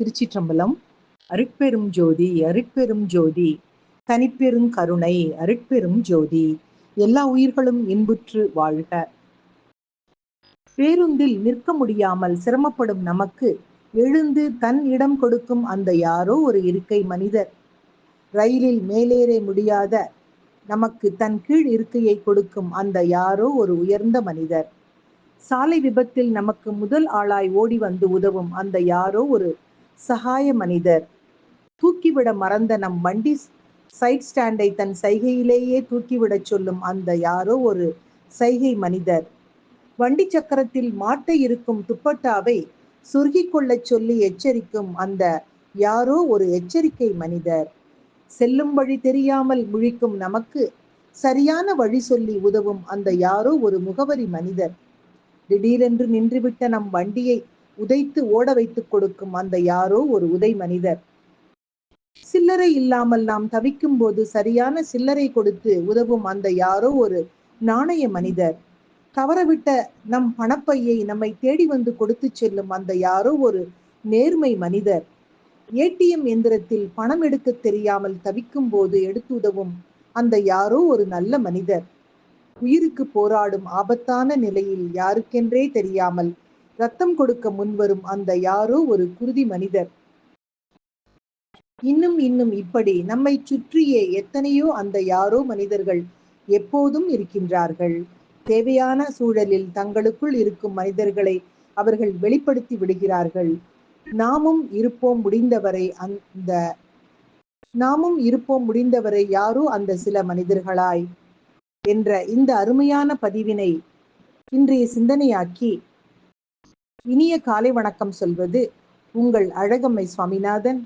திருச்சிற்றம்பலம். அருட்பெரும் ஜோதி அருட்பெரும் ஜோதி தனிப்பெரும் கருணை அருட்பெரும் ஜோதி. எல்லா உயிர்களும் இன்புற்று வாழ்க. பேருந்தில் நிற்க முடியாமல் சிரமப்படும் நமக்கு எழுந்து தன் இடம் கொடுக்கும் அந்த யாரோ ஒரு இருக்கை மனிதர். ரயிலில் மேலேற முடியாத நமக்கு தன் கீழ் இருக்கையை கொடுக்கும் அந்த யாரோ ஒரு உயர்ந்த மனிதர். சாலை விபத்தில் நமக்கு முதல் ஆளாய் ஓடி வந்து உதவும் அந்த யாரோ ஒரு சகாய மனிதர். தூக்கிவிட மறந்த நம் வண்டி சைட் ஸ்டாண்டை தன் சைகையிலேயே தூக்கிவிடச் சொல்லும் அந்த யாரோ ஒரு சைகை மனிதர். வண்டி சக்கரத்தில் மாட்ட இருக்கும் துப்பட்டாவை சொருகிக் கொள்ளச் சொல்லி எச்சரிக்கும் அந்த யாரோ ஒரு எச்சரிக்கை மனிதர். செல்லும் வழி தெரியாமல் முழிக்கும் நமக்கு சரியான வழி சொல்லி உதவும் அந்த யாரோ ஒரு முகவரி மனிதர். திடீரென்று நின்றுவிட்ட நம் வண்டியை உதைத்து ஓட வைத்துக் கொடுக்கும் அந்த யாரோ ஒரு உதை மனிதர். சில்லறை இல்லாமல் நாம் தவிக்கும் போது சரியான சில்லறை கொடுத்து உதவும் அந்த யாரோ ஒரு நாணய மனிதர். தவறவிட்ட நம் பணப்பையை நம்மை தேடி வந்து கொடுத்து செல்லும் அந்த யாரோ ஒரு நேர்மை மனிதர். ஏடிஎம் எந்திரத்தில் பணம் எடுக்க தெரியாமல் தவிக்கும் போது எடுத்து உதவும் அந்த யாரோ ஒரு நல்ல மனிதர். உயிருக்கு போராடும் ஆபத்தான நிலையில் யாருக்கென்றே தெரியாமல் ரத்தம் கொடுக்க முன்வரும் அந்த யாரோ ஒரு குருதி மனிதர். இன்னும் இன்னும் இப்படி நம்மை சுற்றியே எத்தனையோ அந்த யாரோ மனிதர்கள் எப்போதும் இருக்கின்றார்கள். தேவையான சூழலில் தங்களுக்குள் இருக்கும் மனிதர்களை அவர்கள் வெளிப்படுத்தி விடுகிறார்கள். நாமும் இருப்போம் முடிந்தவரை யாரோ அந்த சில மனிதர்களாய் என்ற இந்த அருமையான பதிவினை இன்றைய சிந்தனையாக்கி இனிய காலை வணக்கம் சொல்வது உங்கள் அழகம்மை சுவாமிநாதன்.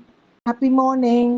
Happy morning.